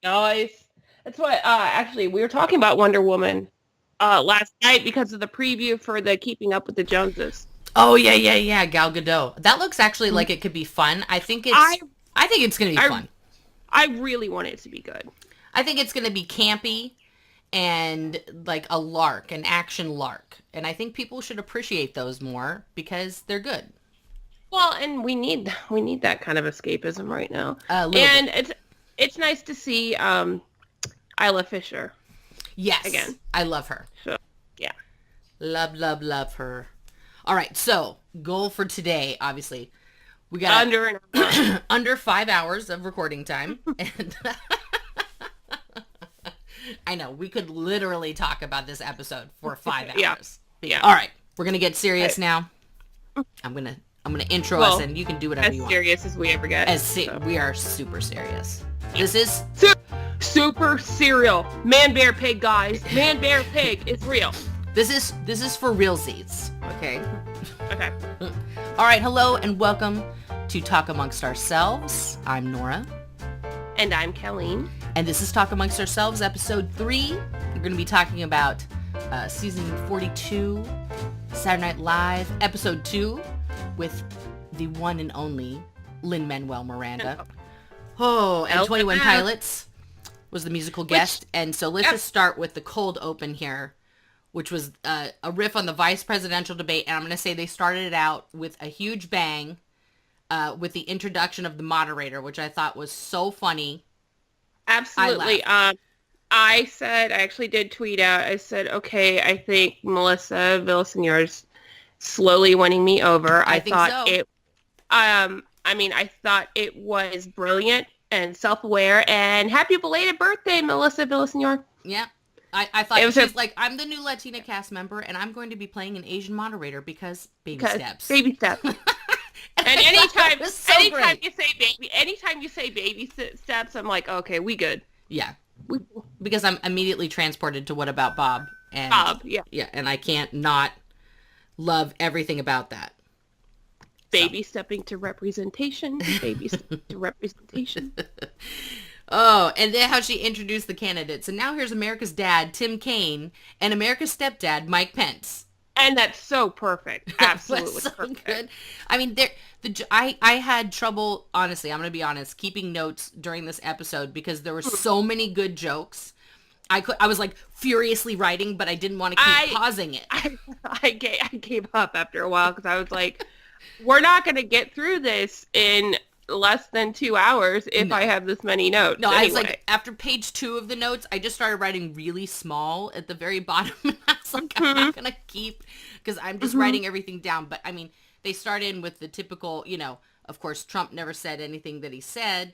Nice. That's what, actually, we were talking about Wonder Woman last night because of the preview for the Keeping Up with the Joneses. Oh yeah, yeah, yeah, Gal Gadot. That looks actually Mhm. like it could be fun. I, I think it's gonna be I, fun. I really want it to be good. I think it's gonna be campy and like a lark, an action lark. And I think people should appreciate those more because they're good. Well, and we need that kind of escapism right now. A little bit. And it's nice to see Isla Fisher Yes, again. I love her. So, yeah. Love, love, love her. All right, so goal for today, obviously, we got Under an hour. under 5 hours of recording time, and I know we could literally talk about this episode for 5 hours. Yeah. Yeah. All right, we're gonna get serious Right. now. I'm gonna intro Well, us, and you can do whatever As you want. serious as we ever get. We are super serious. This is Super cereal. Man, bear, pig, guys. Man, bear, pig is real. this is for realsies. Okay. Okay. All right, hello and welcome to Talk Amongst Ourselves. I'm Nora. And I'm Colleen. And this is Talk Amongst Ourselves, episode 3. We're going to be talking about season 42, Saturday Night Live, episode 2, with the one and only Lin-Manuel Miranda. Oh, and 21 Pilots was the musical guest. And so let's just start with the cold open here, which was a riff on the vice presidential debate. And I'm going to say they started it out with a huge bang with the introduction of the moderator, which I thought was so funny. Absolutely. I actually did tweet out, I said, okay, I think Melissa Villaseñor's slowly winning me over. I think thought so. I thought it was brilliant and self-aware, and happy belated birthday, Melissa Villaseñor. Yeah. I thought It was she's like, I'm the new Latina cast member, and I'm going to be playing an Asian moderator because baby steps. Baby steps. And And I thought anytime, it was so anytime great. you say baby steps, I'm like, okay, we good. Yeah. Because I'm immediately transported to What About Bob? And Bob, yeah. Yeah, and I can't not love everything about that. Baby stepping to representation. Baby stepping to representation. Oh, and then how she introduced the candidates. And now here's America's dad, Tim Kaine, and America's stepdad, Mike Pence. And that's so perfect. Absolutely That's so perfect. good. I mean, I had trouble, honestly, I'm going to be honest, keeping notes during this episode because there were so many good jokes. I was like furiously writing, but I didn't want to keep pausing it. I gave up after a while because I was like, we're not going to get through this in less than 2 hours if I have this many notes. No, anyway. I was like, after page 2 of the notes, I just started writing really small at the very bottom. And I was like, I'm not going to keep, because I'm just writing everything down. But I mean, they start in with the typical, of course, Trump never said anything that he said.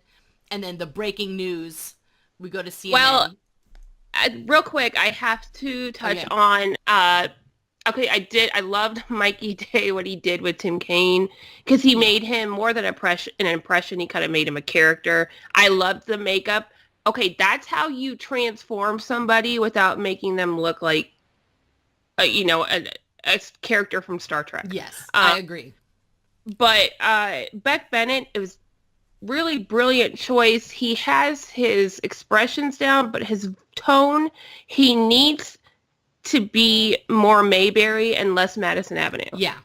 And then the breaking news, we go to CNN. Well, real quick, I have to touch on, okay, I loved Mikey Day, what he did with Tim Kaine, because he made him more than an impression. He kind of made him a character. I loved the makeup. Okay, that's how you transform somebody without making them look like, a character from Star Trek. Yes, I agree. But Beck Bennett, it was really brilliant choice. He has his expressions down, but his tone, he needs to be more Mayberry and less Madison Avenue. Yeah.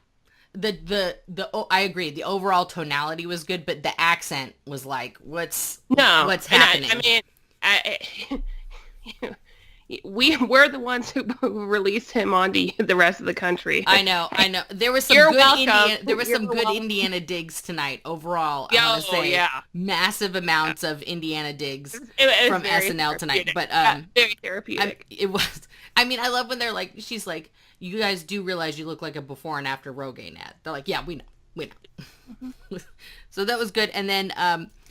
I agree. The overall tonality was good, but the accent was like, what's happening? We're the ones who released him onto the rest of the country. I know. There was some good Indiana digs tonight. Overall, I want to say massive amounts of Indiana digs from SNL tonight. But very therapeutic. It was. I mean, I love when they're like, she's like, you guys do realize you look like a before and after Rogaine ad. They're like, yeah, we know. So that was good. And then,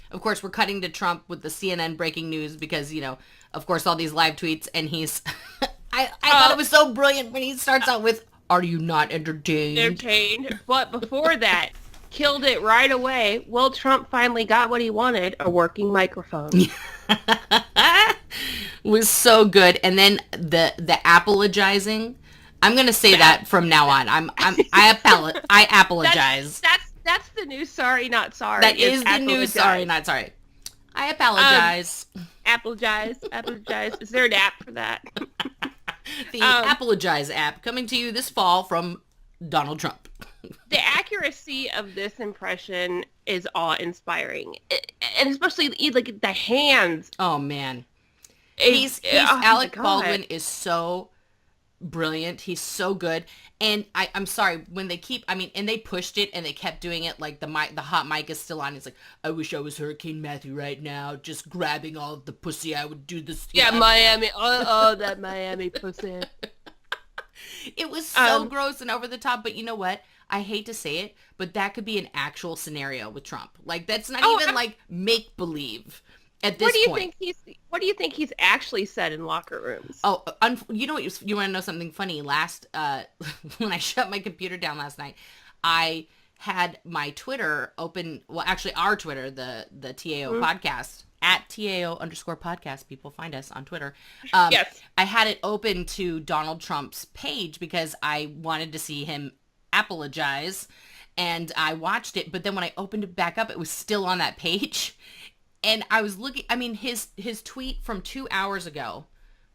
of course, we're cutting to Trump with the CNN breaking news because, of course, all these live tweets. And he's, I thought it was so brilliant when he starts out with, are you not entertained? But before that, killed it right away. Well, Trump finally got what he wanted, a working microphone. Was so good. And then the apologizing. I'm going to say that from now on. I apologize. That's the new sorry, not sorry. That is the new sorry, not sorry. I apologize. Apologize. Is there an app for that? The Apologize app coming to you this fall from Donald Trump. The accuracy of this impression is awe-inspiring, and especially like the hands. Oh man, Alec Baldwin is so brilliant. He's so good. And I'm sorry when they and they pushed it and they kept doing it like the hot mic is still on. It's like, I wish I was Hurricane Matthew right now, just grabbing all of the pussy. I would do this. Yeah, Miami. Oh, that Miami pussy. It was so gross and over the top. But you know what? I hate to say it, but that could be an actual scenario with Trump. Like, that's not even like make believe at this point. What do you think he's actually said in locker rooms? Oh, you know what? You want to know something funny? When I shut my computer down last night, I had my Twitter open. Well, actually, our Twitter, the TAO podcast, at @TAO_podcast. People find us on Twitter. Yes. I had it open to Donald Trump's page because I wanted to see him apologize, and I watched it. But then when I opened it back up, it was still on that page. And I was looking, I mean, his tweet from 2 hours ago,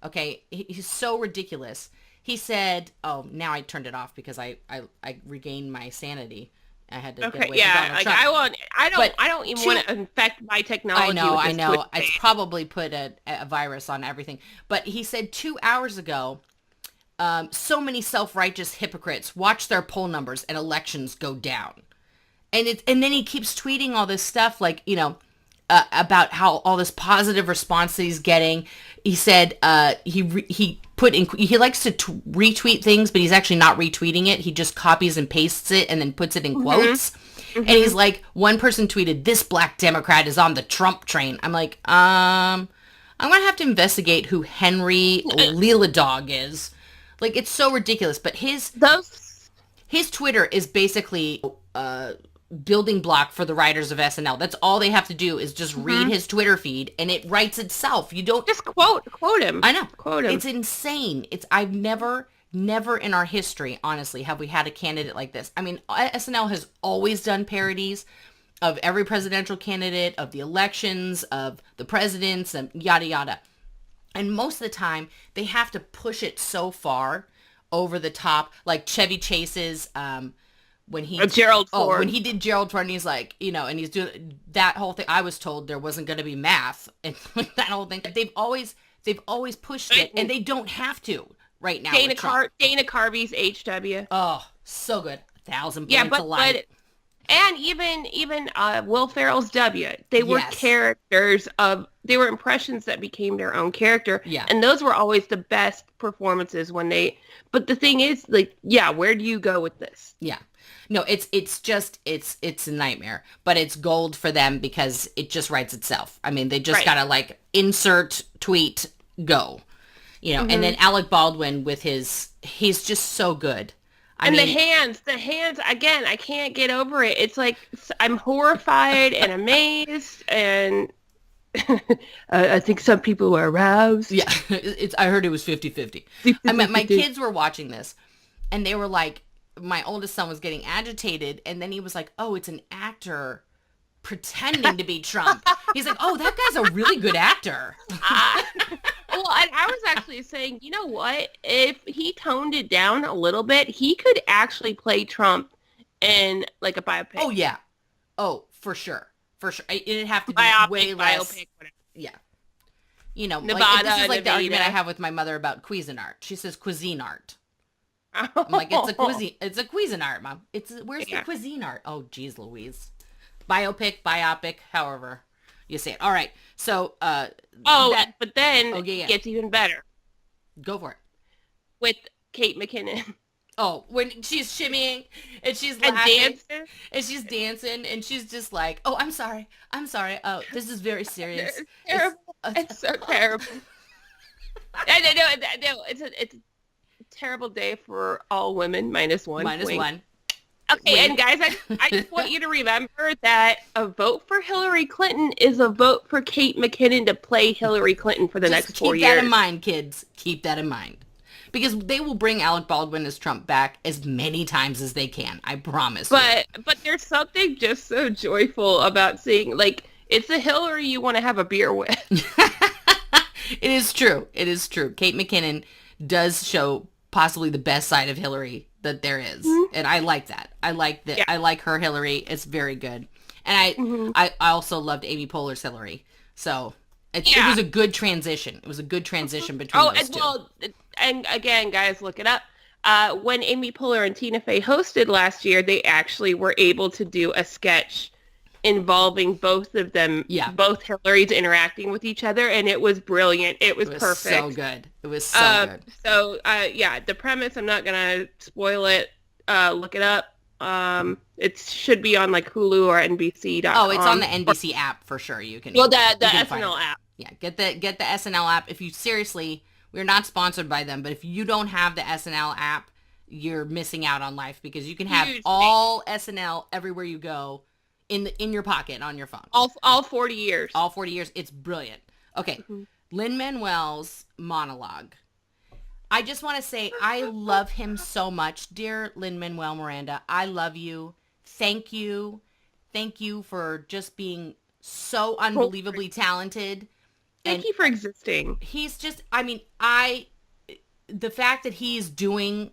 okay, he's so ridiculous. He said, oh, now I turned it off because I regained my sanity. I had to get away from Donald Trump. I don't even want to infect my technology. I know. It's probably put a virus on everything. But he said 2 hours ago, so many self-righteous hypocrites watch their poll numbers and elections go down. And then he keeps tweeting all this stuff like, you know, about how all this positive response that he's getting. He said he likes to retweet things, but he's actually not retweeting it. He just copies and pastes it and then puts it in quotes. Mm-hmm. And he's like, one person tweeted, "This black Democrat is on the Trump train." I'm like, I'm gonna have to investigate who Henry Leela Dog is. Like, it's so ridiculous. But his Twitter is basically building block for the writers of SNL. That's all they have to do is just read his Twitter feed, and it writes itself. You don't just quote him. I know. Quote him. It's insane. I've never in our history, honestly, have we had a candidate like this. I mean, SNL has always done parodies of every presidential candidate, of the elections, of the presidents, and yada yada. And most of the time, they have to push it so far over the top, like Chevy Chase's when he Gerald Ford. When he did Gerald Ford, and he's like, you know, and he's doing that whole thing. I was told there wasn't going to be math, and that whole thing. They've always pushed it, and they don't have to right now. Dana Carvey's HW. Oh, so good. 1,000 points a line. And even Will Ferrell's W. They were characters they were impressions that became their own character. Yeah. And those were always the best performances but the thing is, like, yeah, where do you go with this? Yeah. No, it's a nightmare, but it's gold for them because it just writes itself. I mean, they just gotta like insert tweet, go, you know, and then Alec Baldwin with he's just so good. I mean, the hands, again, I can't get over it. It's like, I'm horrified and amazed, and I think some people were aroused. Yeah, I heard it was 50-50. I mean, my kids were watching this, and they were like, my oldest son was getting agitated, and then he was like, oh, it's an actor pretending to be Trump. He's like, oh, that guy's a really good actor. Well, and I was actually saying, you know what? If he toned it down a little bit, he could actually play Trump in like a biopic. Oh, yeah. Oh, for sure. For sure. It'd have to be way less. Biopic, whatever. Yeah. You know, Nevada, this is like Nevada. The argument I have with my mother about Cuisinart. She says Cuisinart. I'm like, it's a Cuisinart, Mom. Where's the Cuisinart? Oh, geez, Louise. Biopic, however you say it. All right. So, but then it gets even better. Go for it. With Kate McKinnon. Oh, when she's shimmying and she's laughing and she's dancing and she's just like, oh, I'm sorry. Oh, this is very serious. It's terrible. It's so terrible. No, it's a terrible day for all women, minus one. Minus one. Okay, and guys, I just want you to remember that a vote for Hillary Clinton is a vote for Kate McKinnon to play Hillary Clinton for the next 4 years. Keep that in mind, kids. Keep that in mind. Because they will bring Alec Baldwin as Trump back as many times as they can. I promise. But there's something just so joyful about seeing, like, It's the Hillary you want to have a beer with. It is true. It is true. Kate McKinnon does show possibly the best side of Hillary that there is. Mm-hmm. And I like that. I like that. Yeah. I like her Hillary. It's very good. And I also loved Amy Poehler's Hillary. So it was a good transition. It was a good transition between those two. Well, and again, guys, look it up. When Amy Poehler and Tina Fey hosted last year, they actually were able to do a sketch involving both of them, both Hillarys interacting with each other, and it was brilliant. It was perfect. So good. It was so good. So, the premise, I'm not going to spoil it. Look it up. It should be on like Hulu or NBC.com. Oh, it's on the NBC app for sure. You can. Well, the SNL app. Yeah, get the SNL app. If you seriously, we're not sponsored by them, but if you don't have the SNL app, you're missing out on life because you can have all SNL everywhere you go. In your pocket on your phone. All 40 years. All 40 years. It's brilliant. Okay. Mm-hmm. Lin-Manuel's monologue. I just want to say I love him so much. Dear Lin-Manuel Miranda, I love you. Thank you. Thank you for just being so unbelievably talented. Thank you for existing. He's just, the fact that he's doing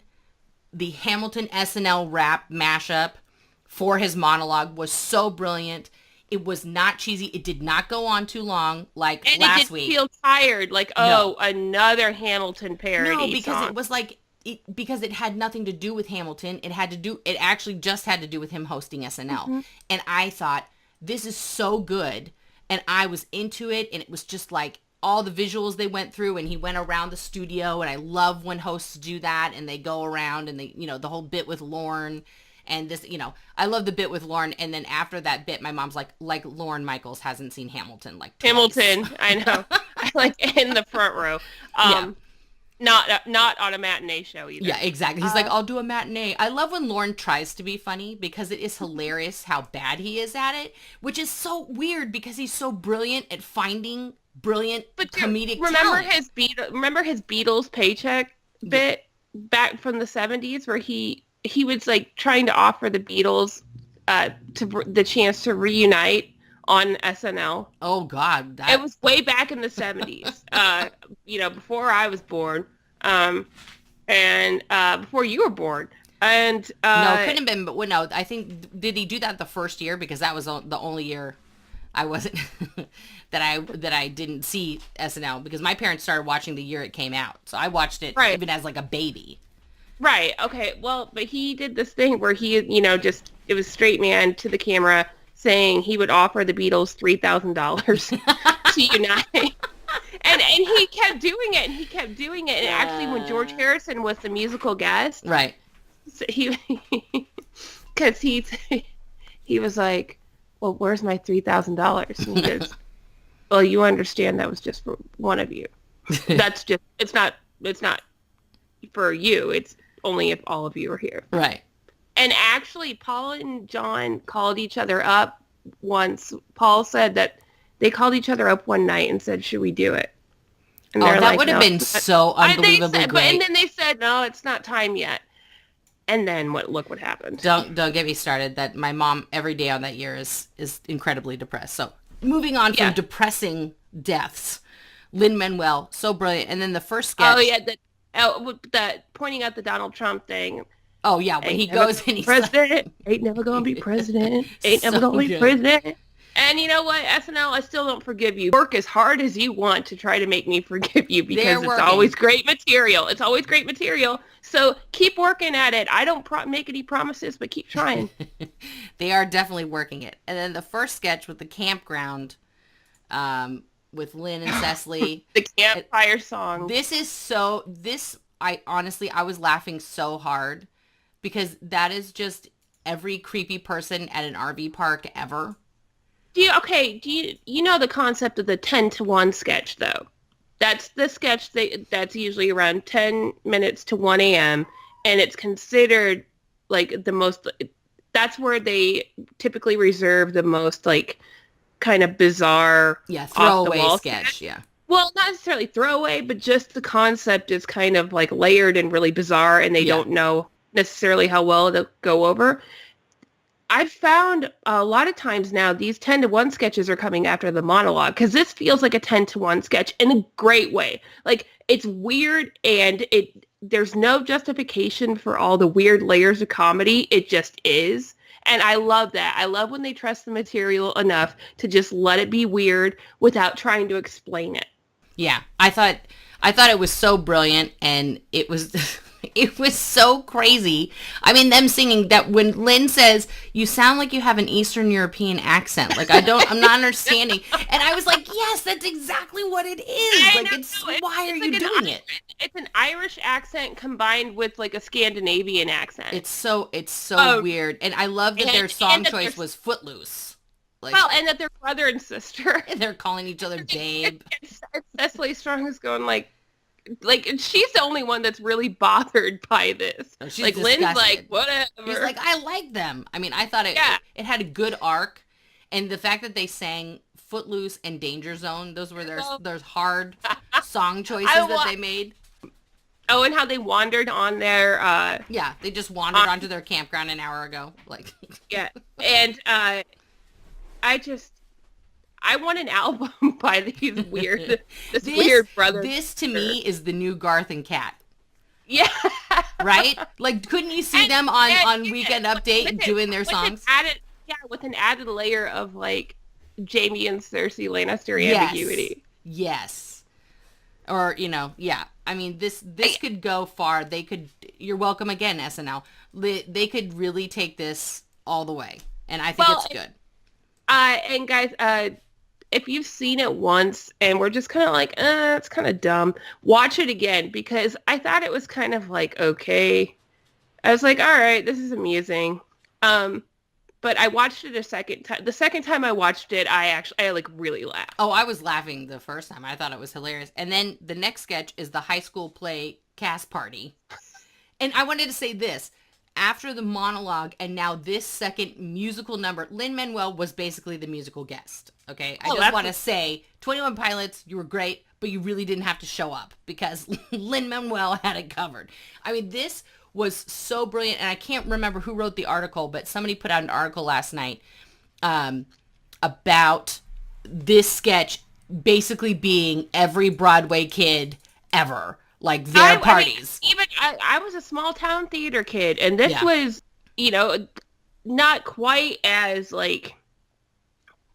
the Hamilton SNL rap mashup for his monologue was so brilliant. It was not cheesy. It did not go on too long like last week. And it didn't feel tired, like, another Hamilton parody No, because song. It was like, because it had nothing to do with Hamilton. It actually just had to do with him hosting SNL. Mm-hmm. And I thought, this is so good. And I was into it. And it was just like all the visuals they went through. And he went around the studio. And I love when hosts do that. And they go around and they, the whole bit with Lorne. And this, I love the bit with Lorne. And then after that bit, my mom's like Lorne Michaels hasn't seen Hamilton twice. Hamilton, I know. Like in the front row. Not on a matinee show either. Yeah, exactly. He's like, I'll do a matinee. I love when Lorne tries to be funny because it is hilarious how bad he is at it, which is so weird because he's so brilliant at finding brilliant comedic talent. Remember his Beatles paycheck bit back from the 70s where he was like trying to offer the Beatles the chance to reunite on SNL. Oh God, it was way back in the 70s. Before I was born, and before you were born. And no, it couldn't have been. But no, I think did he do that the first year because that was the only year I wasn't that I didn't see SNL because my parents started watching the year it came out, so I watched it even as like a baby. Right. Okay. Well, but he did this thing where he, it was straight man to the camera saying he would offer the Beatles $3,000 to unite. And he kept doing it, and he kept doing it. And actually, when George Harrison was the musical guest, right, so because he was like, well, where's my $3,000? And he goes, well, you understand that was just for one of you. That's just, it's not for you. It's only if all of you are here. Right. And actually, Paul and John called each other up once. Paul said that they called each other up one night and said, should we do it? And that would have been so unbelievably great. And then they said, no, it's not time yet. And then look what happened. Don't get me started. That my mom every day on that year is incredibly depressed. So moving on from depressing deaths, Lin-Manuel, so brilliant. And then the first sketch. Oh yeah, the pointing out the Donald Trump thing. Oh yeah, when he goes and he's president, ain't never gonna be president. Ain't never gonna be president. And you know what, SNL, I still don't forgive you. Work as hard as you want to try to make me forgive you because it's always great material. It's always great material. So keep working at it. I don't make any promises, but keep trying. They are definitely working it. And then the first sketch with the campground, with Lynn and Cecily. The campfire song. I was laughing so hard because that is just every creepy person at an RV park ever. Do you know the concept of the 10-to-1 sketch, though? That's the sketch that's usually around 10 minutes to 1 a.m., and it's considered, like, the most... That's where they typically reserve the most, like, kind of bizarre... Yeah, throwaway sketch, yeah. Well, not necessarily throwaway, but just the concept is kind of, like, layered and really bizarre, and they don't know necessarily how well it'll go over. I've found a lot of times now these 10-to-1 sketches are coming after the monologue because this feels like a 10-to-1 sketch in a great way. Like it's weird and there's no justification for all the weird layers of comedy. It just is. And I love that. I love when they trust the material enough to just let it be weird without trying to explain it. Yeah, I thought it was so brilliant, and it was it was so crazy. I mean, them singing that when Lynn says, "You sound like you have an Eastern European accent," like I'm not understanding, and I was like, yes, that's exactly what it is. Like, why are you doing it? It's an Irish accent combined with like a Scandinavian accent. It's so weird, and I love that their song choice was Footloose. Like, well, and that they're brother and sister. And they're calling each other babe. Cecily Strong is going like she's the only one that's really bothered by this. Oh, she's like disgusted. Lynn's like, whatever. She's like, I like them. I mean, I thought it had a good arc, and the fact that they sang Footloose and Danger Zone, those were their hard song choices that they made. Oh, and how they wandered on their yeah, they just wandered onto their campground an hour ago. Like yeah. And I want an album by these weird weird brothers. This to me is the new Garth and Kat. Yeah. Right? Like, couldn't you see them on Weekend Update doing their songs? With an added layer of like Jamie and Cersei Lannister ambiguity. Yes. Or, yeah. I mean, this could go far. They could, you're welcome again, SNL. They could really take this all the way. And I think it's good. And guys, if you've seen it once and we're just kind of like, it's kind of dumb, watch it again because I thought it was kind of like, okay. I was like, all right, this is amusing. But I watched it a second time. The second time I watched it, I like really laughed. Oh, I was laughing the first time. I thought it was hilarious. And then the next sketch is the high school play cast party. And I wanted to say this. After the monologue and now this second musical number, Lin-Manuel was basically the musical guest. Okay, I just want to say, 21 Pilots, you were great, but you really didn't have to show up because Lin-Manuel had it covered. I mean, this was so brilliant, and I can't remember who wrote the article, but somebody put out an article last night about this sketch basically being every Broadway kid ever. Like their parties. I mean, even I was a small town theater kid, and this was, not quite as like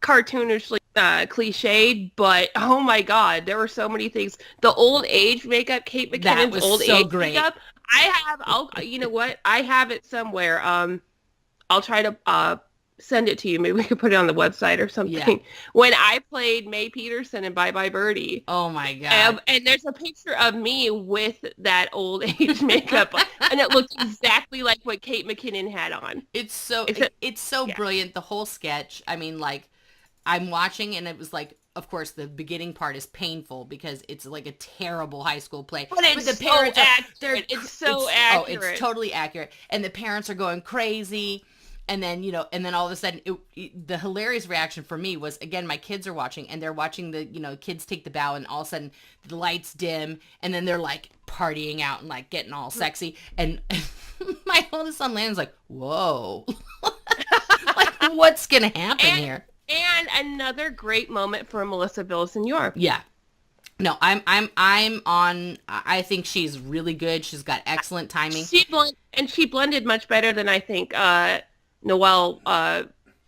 cartoonishly cliched, but oh my god, there were so many things. The old age makeup, Kate McKinnon's old age makeup. You know what? I have it somewhere. I'll try to send it to you. Maybe we could put it on the website or something. Yeah. When I played May Peterson in Bye Bye Birdie. Oh my god! And there's a picture of me with that old age makeup, and it looks exactly like what Kate McKinnon had on. It's so brilliant. The whole sketch. I mean, like, I'm watching, and it was like, of course, the beginning part is painful because it's like a terrible high school play. But the parents accurate. It's so accurate. Oh, it's totally accurate, and the parents are going crazy. And then, and then all of a sudden, the hilarious reaction for me was, again, my kids are watching, and they're watching the, kids take the bow, and all of a sudden, the lights dim, and then they're, like, partying out and, like, getting all sexy. And my oldest son, Landon's like, whoa. Like, what's going to happen here? And another great moment for Melissa Villaseñor. Yeah. No, I'm on. I think she's really good. She's got excellent timing. She blended much better than I think Noelle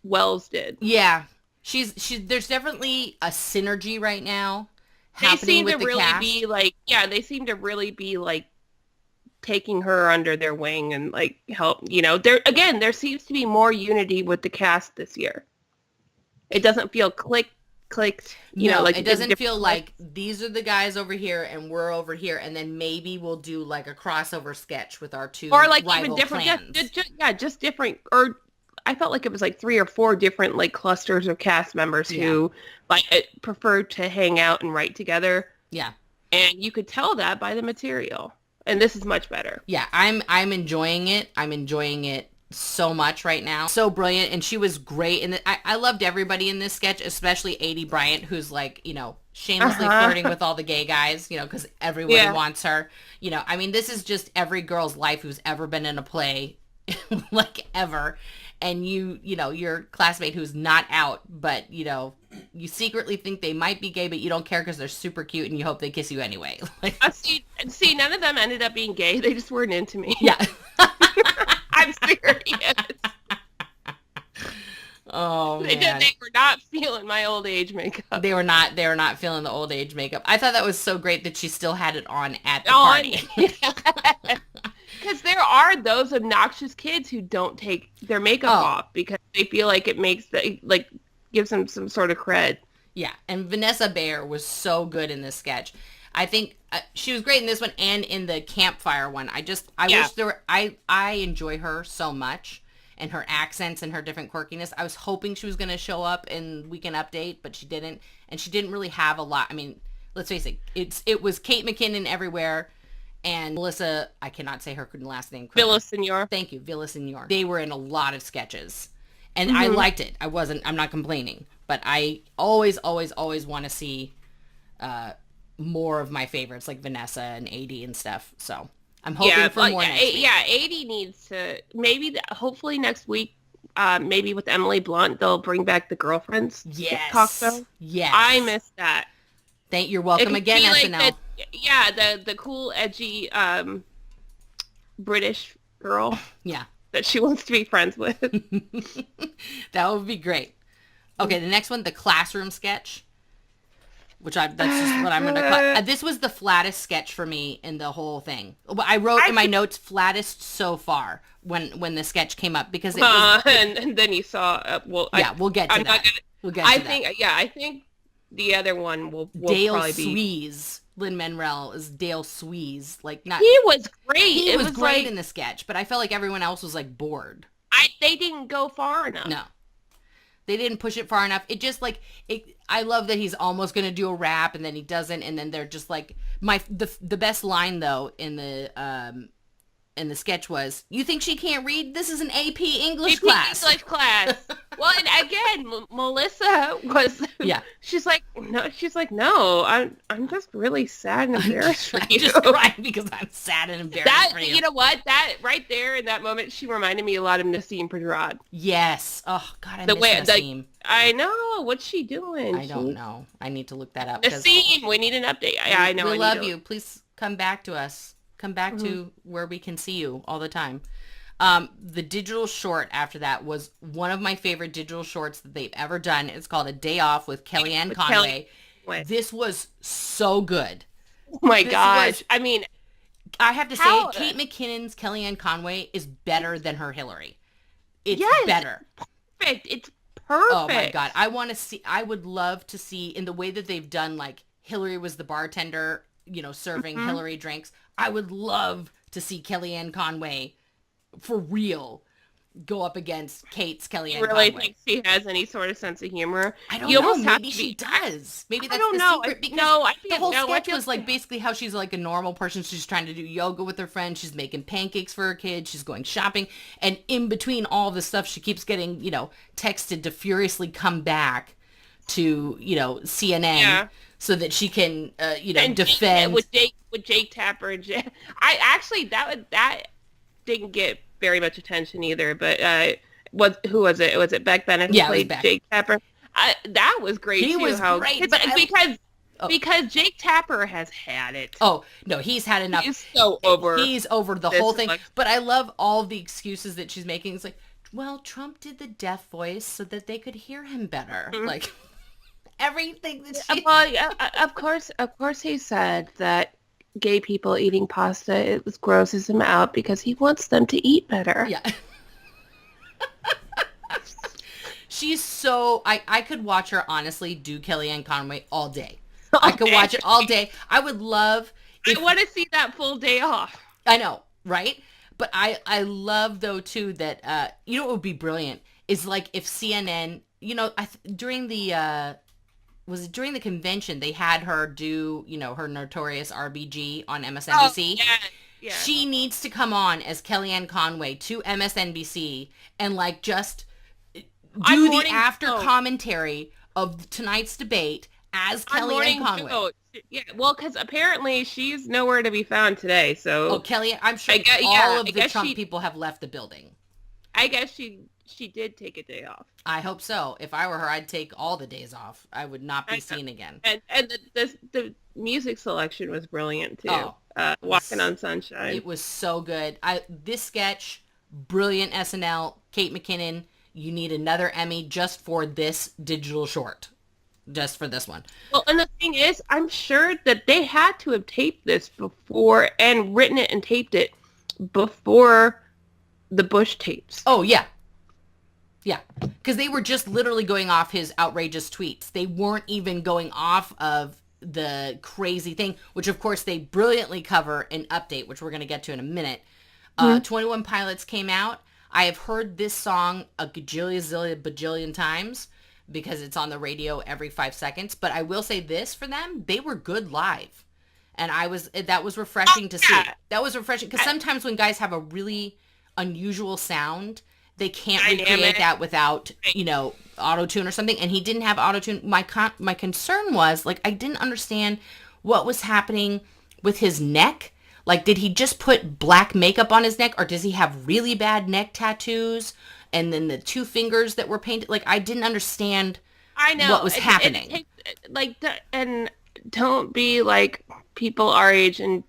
Wells did. Yeah, she's there's definitely a synergy right now happening with the cast. They seem to really be like taking her under their wing and like help. There seems to be more unity with the cast this year. It doesn't feel clicked. It doesn't feel like these are the guys over here and we're over here, and then maybe we'll do like a crossover sketch with our two or like rival even different, clans. just different. Or I felt like it was like 3 or 4 different like clusters of cast members who like preferred to hang out and write together. Yeah, and you could tell that by the material, and this is much better. Yeah, I'm enjoying it. I'm enjoying it so much right now. So brilliant, and she was great, and I loved everybody in this sketch, especially A.D. Bryant, who's like, shamelessly flirting with all the gay guys, because everyone wants her. I mean, this is just every girl's life who's ever been in a play, like ever. and your classmate who's not out, but you secretly think they might be gay, but you don't care because they're super cute and you hope they kiss you anyway. Like, see, none of them ended up being gay. They just weren't into me. yeah. I'm serious. Oh, man. They were not feeling my old age makeup. They were not feeling the old age makeup. I thought that was so great that she still had it on at the party. Because there are those obnoxious kids who don't take their makeup off because they feel like it makes gives them some sort of cred. Yeah, and Vanessa Bayer was so good in this sketch. I think she was great in this one and in the campfire one. I wish there were. I enjoy her so much. And her accents and her different quirkiness. I was hoping she was going to show up in Weekend Update, but she didn't. And she didn't really have a lot. I mean, let's face it. It was Kate McKinnon everywhere. And Melissa, I cannot say her last name correctly. Villaseñor. Thank you, Villaseñor. They were in a lot of sketches. And I liked it. I'm not complaining. But I always want to see more of my favorites, like Vanessa and AD and stuff. So I'm hoping for more next week. Yeah, 80 needs to, hopefully next week, maybe with Emily Blunt, they'll bring back the Girlfriends. Yes. Talk show. Yes. I missed that. You're welcome again, SNL. The cool, edgy British girl. Yeah. That she wants to be friends with. That would be great. Okay, the next one, the classroom sketch. That's just what I'm going to call. This was the flattest sketch for me in the whole thing. I wrote in my notes, flattest so far when the sketch came up because it was. And then you saw. We'll get to that. I think the other one will Dale probably Sweeze. Lin-Manuel is Dale Sweeze. He was great. He was great in the sketch, but I felt like everyone else was bored. They didn't go far enough. No. They didn't push it far enough. It just I love that he's almost going to do a rap and then he doesn't. And then they're just the best line though in the sketch was, "You think she can't read? This is an AP English class." English class. Well, and again, Melissa was. Yeah. She's like, no. I'm just really sad and embarrassed for you. I'm just crying because I'm sad and embarrassed for you. You know what? That right there in that moment, she reminded me a lot of Nassim Pedrad. Yes. Oh God, I miss Nassim. I know. What's she doing? I don't know. I need to look that up. Nassim, we need an update. I know. We love you. Please come back to us. Come back to where we can see you all the time. The digital short after that was one of my favorite digital shorts that they've ever done. It's called A Day Off with Kellyanne Conway. This was so good. Oh my gosh. I mean, I have to say, Kate McKinnon's Kellyanne Conway is better than her Hillary. It's better. Perfect. It's perfect. Oh my God. I would love to see in the way that they've done, Hillary was the bartender, serving Hillary drinks. I would love to see Kellyanne Conway for real go up against Kate's Kellyanne Conway. You really think she has any sort of sense of humor? I don't know. Maybe she does. Maybe that's the secret. Because the whole sketch was basically how she's a normal person. She's trying to do yoga with her friends. She's making pancakes for her kids. She's going shopping. And in between all this stuff, she keeps getting, texted to furiously come back to, CNN so that she can, defend. With Jake Tapper and I actually, that didn't get very much attention either, but who was it? Was it Beck Bennett who played Jake Tapper? That was great too. He was great, because Jake Tapper has had it. Oh no, he's had enough. He's so over. He's over the whole thing. But I love all the excuses that she's making. It's well, Trump did the deaf voice so that they could hear him better. Mm-hmm. Everything that she. Of course, he said that gay people eating pasta, it grosses him out because he wants them to eat better. Yeah. She's so... I could watch her, honestly, do Kellyanne Conway all day. I could watch it all day. I would love... I want to see that full day off. I know, right? But I love, though, too, that... what would be brilliant is, if CNN... during the... was it during the convention they had her do, her notorious RBG on MSNBC? Oh, yeah. She needs to come on as Kellyanne Conway to MSNBC and just do the after commentary of tonight's debate as Kellyanne Conway. Yeah, well, because apparently she's nowhere to be found today. So Kellyanne, I'm sure all of the Trump people have left the building. I guess she did take a day off. I hope so. If I were her, I'd take all the days off. I would not be seen again. And the music selection was brilliant too. Oh, Walking on Sunshine. It was so good. This sketch, brilliant SNL. Kate McKinnon, you need another Emmy just for this digital short. Just for this one. Well, and the thing is, I'm sure that they had to have taped this before and written it and taped it before the Bush tapes. Oh, yeah. Yeah. Because they were just literally going off his outrageous tweets. They weren't even going off of the crazy thing, which of course they brilliantly cover in Update, which we're going to get to in a minute. 21 Pilots came out. I have heard this song a bajillion times because it's on the radio every 5 seconds. But I will say this for them, they were good live. And that was refreshing to see. That was refreshing because sometimes when guys have a really unusual sound, they can't recreate that without, auto-tune or something. And he didn't have auto-tune. My concern was, I didn't understand what was happening with his neck. Did he just put black makeup on his neck, or does he have really bad neck tattoos? And then the 2 fingers that were painted. I didn't understand what was happening. And don't be people our age and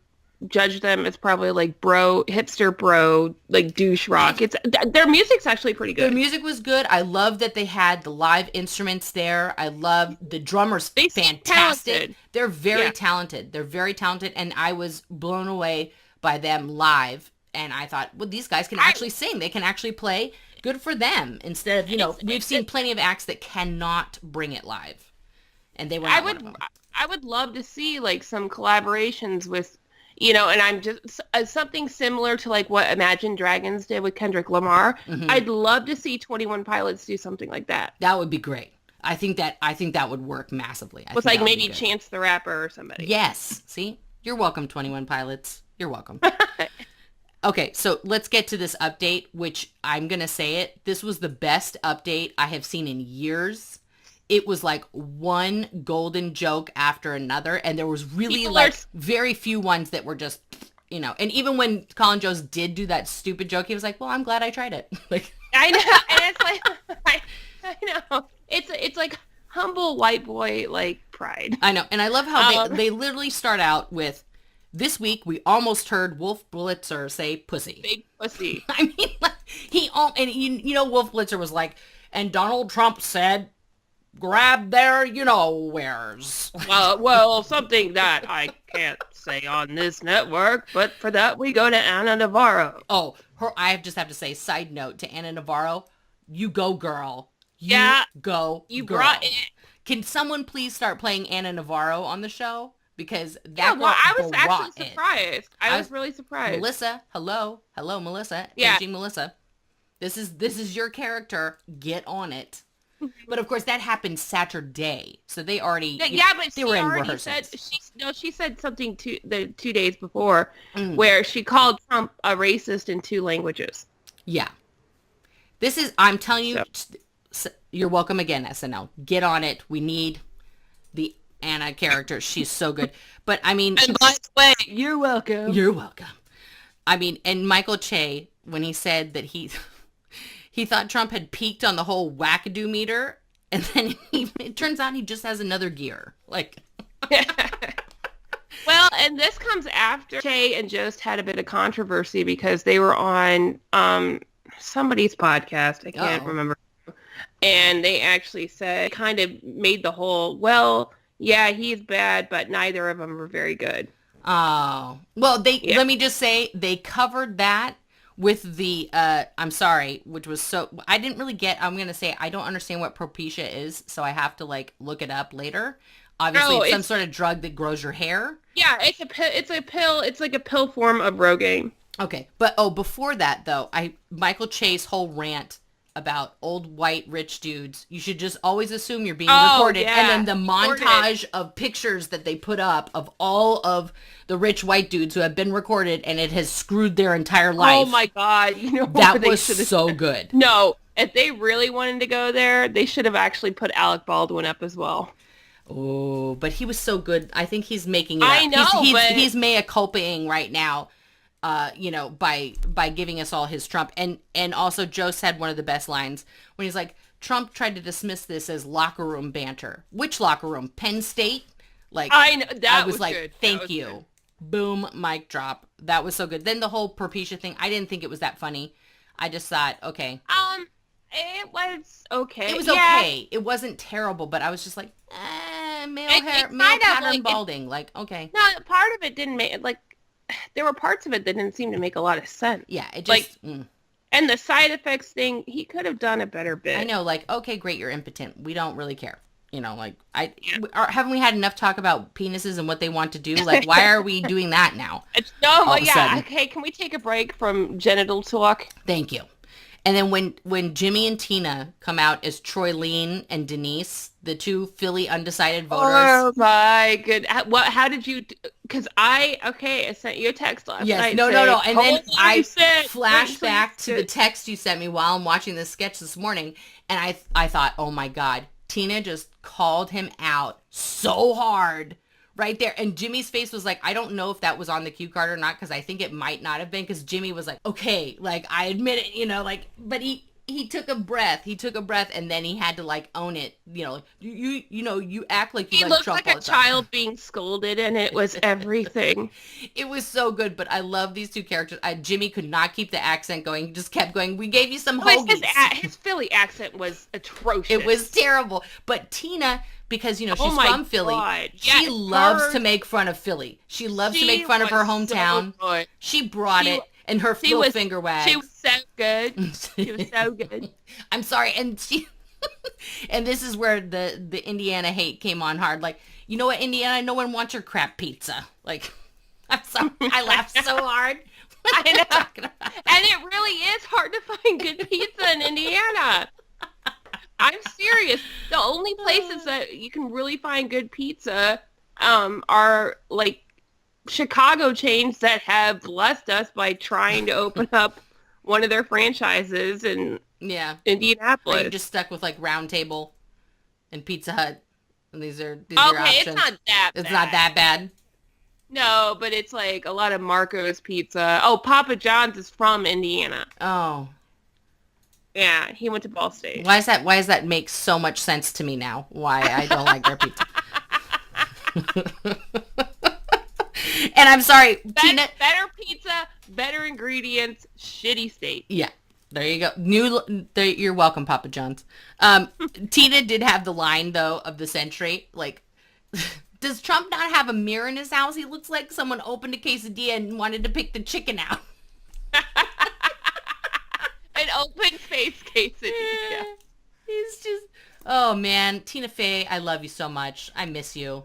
judge them as probably hipster bro, douche rock. Their music's actually pretty good. Their music was good. I love that they had the live instruments there. I love the drummers. Fantastic. They're very talented. They're very talented. And I was blown away by them live. And I thought, well, these guys can actually sing. They can actually play. Good for them. Instead of, we've seen plenty of acts that cannot bring it live. And they were not one of them. I would love to see some collaborations with, and I'm just something similar to what Imagine Dragons did with Kendrick Lamar. Mm-hmm. I'd love to see 21 Pilots do something like that. That would be great. I think that would work massively. With maybe Chance the Rapper or somebody. Yes. See? You're welcome, 21 Pilots. You're welcome. Okay, so let's get to this update, which I'm going to say it. This was the best update I have seen in years. It was one golden joke after another, and there was really very few ones that were just, and even when Colin Jost did do that stupid joke, he was like, well, I'm glad I tried it. I know, and it's I know. It's humble white boy, pride. I know, and I love how they literally start out with, this week we almost heard Wolf Blitzer say pussy. Big pussy. I mean, Wolf Blitzer was like, and Donald Trump said, grab their wheres. Well, something that I can't say on this network, but for that we go to Ana Navarro. Oh, I just have to say, side note to Ana Navarro, you go girl. You go girl. Brought it. Can someone please start playing Ana Navarro on the show? Because I was actually surprised. I was really surprised. Melissa, hello, Melissa, aging Melissa. This is your character. Get on it. But of course, that happened Saturday, so they already they were in rehearsals. She said something 2 days before, where she called Trump a racist in 2 languages. Yeah, I'm telling you, you're welcome again, SNL. Get on it. We need the Anna character. She's so good. But I mean, and by the way, you're welcome. You're welcome. I mean, and Michael Che, when he said that he thought Trump had peaked on the whole wackadoo meter, and then it turns out he just has another gear. Well, and this comes after Che and Jost had a bit of controversy because they were on somebody's podcast. I can't remember. And they actually kind of made the whole, well, yeah, he's bad, but neither of them are very good. Oh. Well, let me just say, they covered that with the, I'm sorry, which was I didn't really I'm going to say, I don't understand what Propecia is, so I have to, look it up later. Obviously, it's some sort of drug that grows your hair. Yeah, it's a pill. It's like a pill form of Rogaine. Okay, but, before that, though, Michael Che's whole rant about old white rich dudes, you should just always assume you're being recorded. Yeah. And then the montage of pictures that they put up of all of the rich white dudes who have been recorded, and it has screwed their entire life. Oh my God. That was so good. No, if they really wanted to go there, they should have actually put Alec Baldwin up as well. Oh, but he was so good. I think he's making it up. I know, he's mea culpaing right now. by giving us all his Trump. And also Joe said one of the best lines when he's like, Trump tried to dismiss this as locker room banter. Which locker room? Penn State? Like, I know, that I was like, good. thank you. Good. Boom, mic drop. That was so good. Then the whole Propecia thing, I didn't think it was that funny. I just thought, okay. It was okay. It was okay. It wasn't terrible, but I was just like, male pattern balding. Like, okay. No, part of it didn't make, like, there were parts of it that didn't seem to make a lot of sense. Yeah, it just... Like, and the side effects thing, he could have done a better bit. I know, like, okay, great, you're impotent. We don't really care. You know, like, haven't we had enough talk about penises and what they want to do? Like, why are we doing that now? Okay, can we take a break from genital talk? Thank you. And then when Jimmy and Tina come out as Troy Lean and Denise, the two Philly undecided voters. Oh my goodness. How did you, because I sent you a text last night. No. And then I flashed back to the text you sent me while I'm watching this sketch this morning. And I thought, oh my God, Tina just called him out so hard right there. And Jimmy's face was like, I don't know if that was on the cue card or not, because I think it might not have been, because Jimmy was like, okay, like, I admit it, you know, like, but he took a breath, and then he had to, like, own it, you know, you act like you like Trump. He looked like a child being scolded, and it was everything. It was so good, but I love these two characters. Jimmy could not keep the accent going. He just kept going, we gave you some hoagies. His Philly accent was atrocious. It was terrible. But Tina, because, you know, she's from Philly, God. She loves to make fun of Philly. She loves to make fun of her hometown. So she brought it, and her little finger wags. She was so good. She was so good. I'm sorry, and she... and this is where the Indiana hate came on hard. Like, you know what, Indiana? No one wants your crap pizza. Like, I'm sorry. I laughed so hard. I know. And it really is hard to find good pizza in Indiana. I'm serious. The only places that you can really find good pizza are, like, Chicago chains that have blessed us by trying to open up one of their franchises in Indianapolis. You're just stuck with, like, Round Table and Pizza Hut. And these are your it's options. not that bad. It's not that bad? No, but it's, like, a lot of Marco's Pizza. Oh, Papa John's is from Indiana. Oh. Yeah, he went to Ball State. Why does that make so much sense to me now? Why I don't like their pizza. And I'm sorry, Tina. Better pizza, better ingredients, shitty state. Yeah, there you go. You're welcome, Papa John's. Tina did have the line, though, of the century. Like, does Trump not have a mirror in his house? He looks like someone opened a quesadilla and wanted to pick the chicken out. An open face quesadilla. He's just... Oh, man. Tina Fey, I love you so much. I miss you.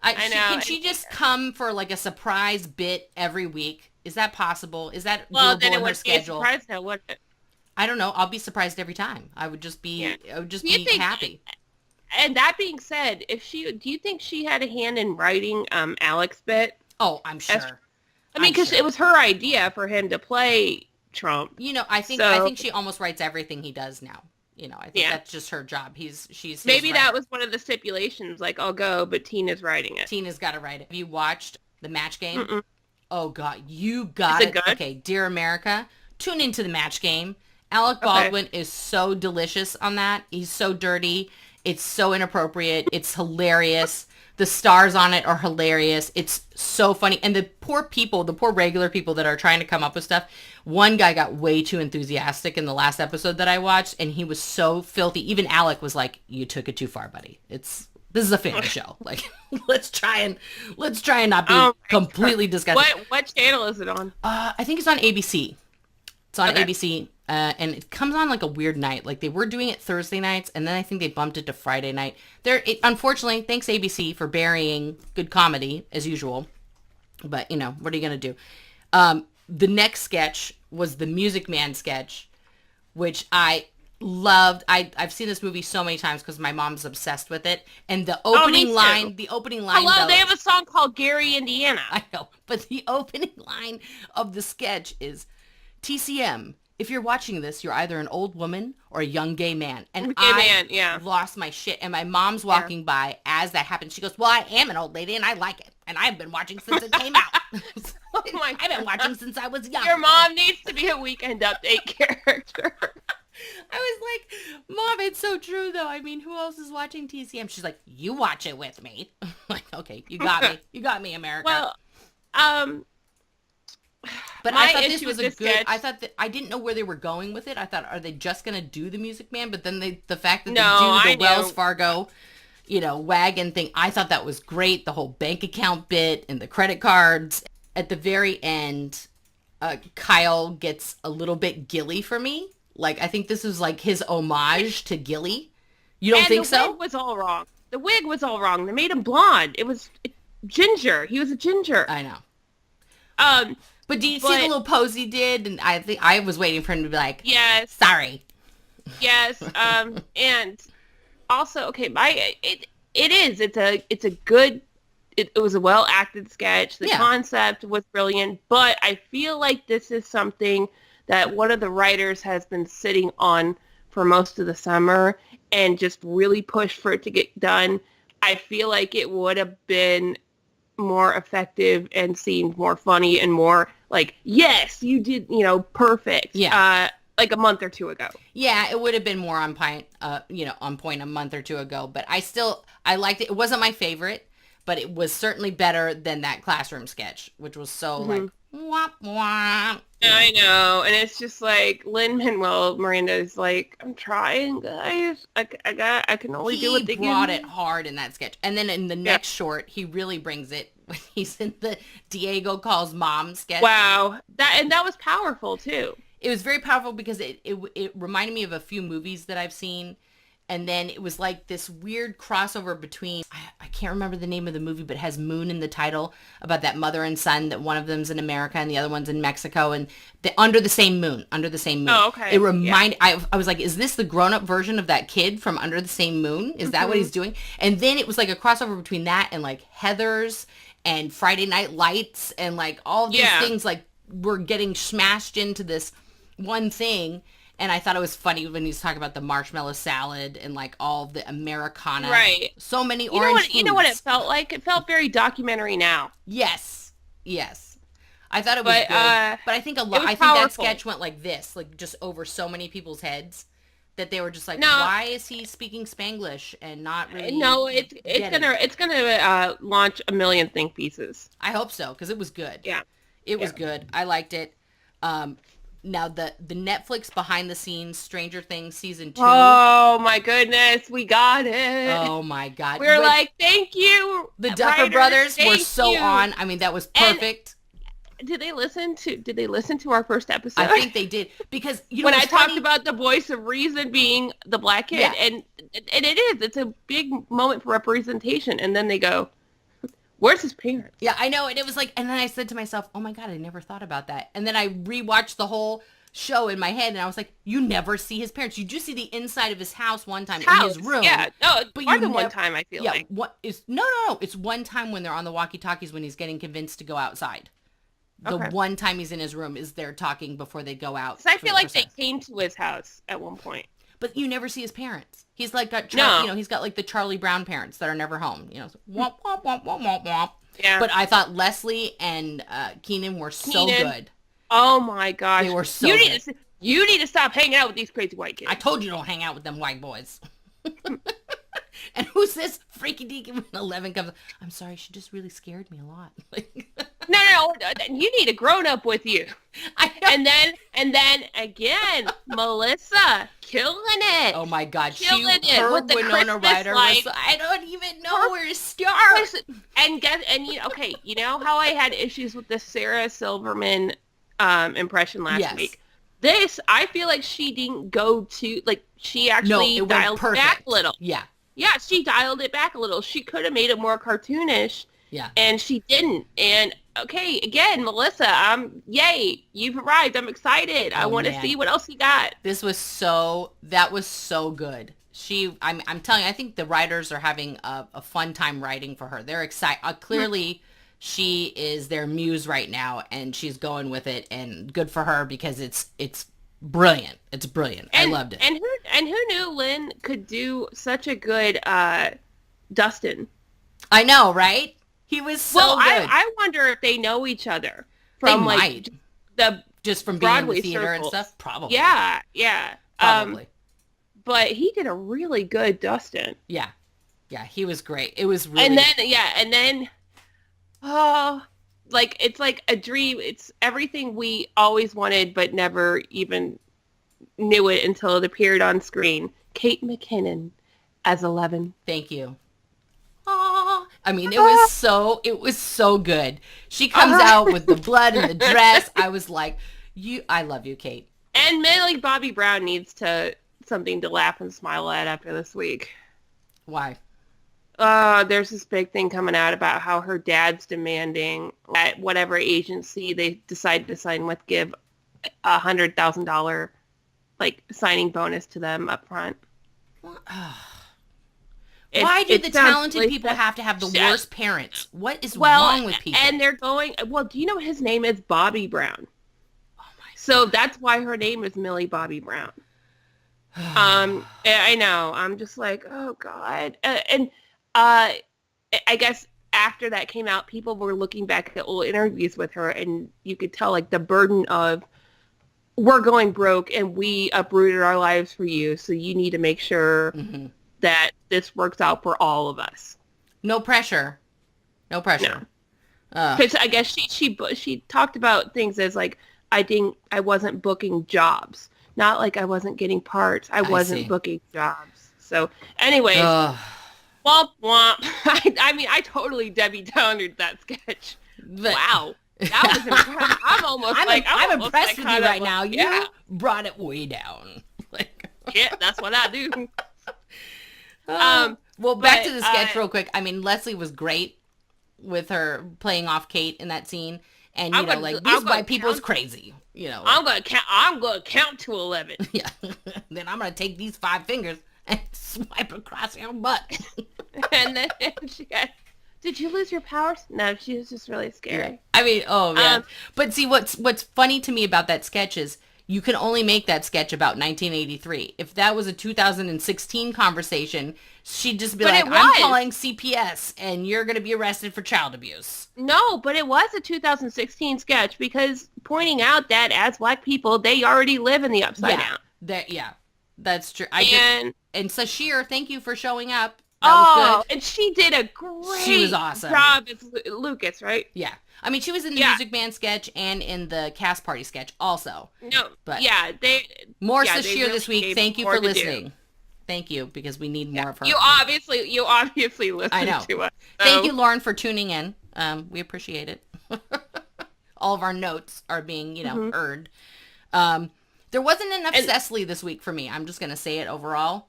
I know. Can she just come for, like, a surprise bit every week? Is that possible? Is that doable in her schedule? Surprise now, wouldn't it? I don't know. I'll be surprised every time. I would just be happy. And that being said, do you think she had a hand in writing Alex bit? Oh, I'm sure. I mean, because it was her idea for him to play Trump. You know, I think she almost writes everything he does now. You know, I think that's just her job. She's maybe that was one of the stipulations. Like, I'll go, but Tina's writing it. Tina's got to write it. Have you watched the Match Game? Mm-mm. Oh God, you got it. Good? Okay, Dear America, tune into the Match Game. Alec Baldwin is so delicious on that. He's so dirty. It's so inappropriate. It's hilarious. The stars on it are hilarious. It's so funny. And the poor regular people that are trying to come up with stuff, one guy got way too enthusiastic in the last episode that I watched, and he was so filthy. Even Alec was like, you took it too far, buddy. This is a family show. Like, let's try and not be completely disgusting. What channel is it on? I think it's on ABC. It's on ABC. And it comes on like a weird night. Like, they were doing it Thursday nights, and then I think they bumped it to Friday night. Unfortunately, thanks ABC for burying good comedy as usual. But, you know, what are you going to do? The next sketch was the Music Man sketch, which I loved. I've seen this movie so many times because my mom's obsessed with it. And the opening line. Hello, they have a song called Gary, Indiana. I know, but the opening line of the sketch is TCM. If you're watching this, you're either an old woman or a young gay man. And I lost my shit. And my mom's walking by as that happened. She goes, well, I am an old lady and I like it. and I've been watching since it came out. Oh my I've been watching since I was young. Your mom needs to be a Weekend Update character. I was like, Mom, it's so true, though. I mean, who else is watching TCM? She's like, you watch it with me. I'm like, okay, you got me. You got me, America. Well, but I thought this was a good, sketch. I thought that I didn't know where they were going with it. I thought, are they just going to do the Music Man? But then the fact that they do the Wells Fargo, wagon thing, I thought that was great. The whole bank account bit and the credit cards. At the very end, Kyle gets a little bit Gilly for me. Like, I think this is like his homage to Gilly. You don't think so? The wig was all wrong. The wig was all wrong. They made him blonde. It was ginger. He was a ginger. I know. But do you see the little pose he did? And I think I was waiting for him to be like, yes, sorry. Yes. And also, okay, it's a good. It was a well acted sketch. The concept was brilliant, but I feel like this is something that one of the writers has been sitting on for most of the summer and just really pushed for it to get done. I feel like it would have been more effective and seemed more funny and more like, yes, you did, perfect. Yeah. Like a month or two ago. Yeah, it would have been more on point, on point a month or two ago. But I liked it. It wasn't my favorite, but it was certainly better than that classroom sketch, which was so like, womp womp. I know, and it's just like Lin-Manuel Miranda is like, I'm trying, guys. I can only do what they give me. He brought it hard in that sketch, and then in the next short, he really brings it when he's in the Diego Calls Mom sketch. Wow, that was powerful too. It was very powerful because it reminded me of a few movies that I've seen. And then it was like this weird crossover between, I can't remember the name of the movie, but it has Moon in the title, about that mother and son, that one of them's in America and the other one's in Mexico, and Under the Same Moon. Oh, okay. It reminded, I was like, is this the grown-up version of that kid from Under the Same Moon? Is that what he's doing? And then it was like a crossover between that and like Heathers and Friday Night Lights and like all these things like were getting smashed into this one thing. And I thought it was funny when he's talking about the marshmallow salad and like all the Americana. Right. So many orange foods. You know what it felt like? It felt very Documentary Now. Yes. I thought it was good. But I think think that sketch went like this, like just over so many people's heads that they were just like, why is he speaking Spanglish and not really? No, it's gonna launch a million think pieces. I hope so, because it was good. Yeah. It was good. I liked it. Now, the Netflix behind-the-scenes Stranger Things Season 2. Oh, my goodness. We got it. Oh, my God. We're like, thank you, the Duffer Brothers were so on. I mean, that was perfect. And did they listen to our first episode? I think they did. Because, when I talked about the voice of reason being the black kid. And it's a big moment for representation. And then they go, where's his parents? Yeah, I know. And it was like, and then I said to myself, oh my God, I never thought about that. And then I rewatched the whole show in my head and I was like, you never see his parents. You just see the inside of his house one time in his room. Yeah, no, but more than one time, I feel like. No. It's one time when they're on the walkie-talkies when he's getting convinced to go outside. The one time he's in his room is they're talking before they go out. So I feel like they came to his house at one point. But you never see his parents. He's like got, he's got like the Charlie Brown parents that are never home. Womp, womp, womp, womp, womp, womp. Yeah. But I thought Leslie and Keenan were so good. Oh my gosh. They were so good. You need to stop hanging out with these crazy white kids. I told you don't hang out with them white boys. And who's this freaky deaky when 11 comes? I'm sorry, she just really scared me a lot. No, you need a grown up with you. And then again, Melissa killing it. Oh my God, her with the Winona Ryder was, I don't even know where to start. And you know how I had issues with the Sarah Silverman impression last week. This, I feel like she didn't go to, like, she actually dialed it back a little. Yeah, she dialed it back a little. She could have made it more cartoonish. Yeah. And she didn't. And, okay, again, Melissa, yay, you've arrived. I'm excited. I want to see what else you got. That was so good. I'm telling you, I think the writers are having a fun time writing for her. They're excited. Clearly, she is their muse right now, and she's going with it, and good for her because it's brilliant. It's brilliant. I loved it. And who knew Lynn could do such a good Dustin? I know, right? He was so good. I wonder if they know each other from they like might. the Just from being Broadway in the theater circles. and stuff? Probably. Yeah. Probably. But he did a really good Dustin. Yeah. Yeah, he was great. It was really... And then, oh, like, it's like a dream. It's everything we always wanted, but never even knew it until it appeared on screen. Kate McKinnon as 11. Thank you. Oh, I mean, it was so good. She comes out with the blood and the dress. I was like, I love you, Kate. And Millie Bobby Brown needs something to laugh and smile at after this week. Why? There's this big thing coming out about how her dad's demanding that whatever agency they decide to sign with give $100,000 like signing bonus to them up front. Why do the talented people have to have the worst parents? What is wrong with people? And they're going, do you know his name is Bobby Brown? Oh my God. So that's why her name is Millie Bobby Brown. I know. I'm just like, oh God. I guess after that came out, people were looking back at old interviews with her, and you could tell like the burden of, we're going broke and we uprooted our lives for you, so you need to make sure that this works out for all of us. No pressure. Because I guess she talked about things as like, I wasn't booking jobs, not like I wasn't getting parts. I wasn't booking jobs. So anyways, womp womp. I mean, I totally Debbie Downered that sketch. Wow. That was impressive. I'm impressed with you right now. You brought it way down. Yeah, that's what I do. Well, back to the sketch real quick. I mean, Leslie was great with her playing off Kate in that scene, and these white people's crazy. I'm gonna count to 11. Yeah. Then I'm gonna take these 5 fingers and swipe across your butt. And then she got, did you lose your powers? No, she was just really scary. Yeah. I mean, oh man. But see, what's funny to me about that sketch is you can only make that sketch about 1983. If that was a 2016 conversation, she'd just be I'm calling CPS and you're going to be arrested for child abuse. No, but it was a 2016 sketch because pointing out that as black people, they already live in the upside down. That's true. And Sashir, thank you for showing up. That was good. And she did a great job as Lucas, right? Yeah. I mean, she was in the Music Man sketch and in the Cast Party sketch also. No, but more Sashir really this week. Thank you for listening. Thank you, because we need more of her. You obviously listen to us. So. Thank you, Lauren, for tuning in. We appreciate it. All of our notes are being, heard. There wasn't enough Cecily this week for me. I'm just going to say it overall.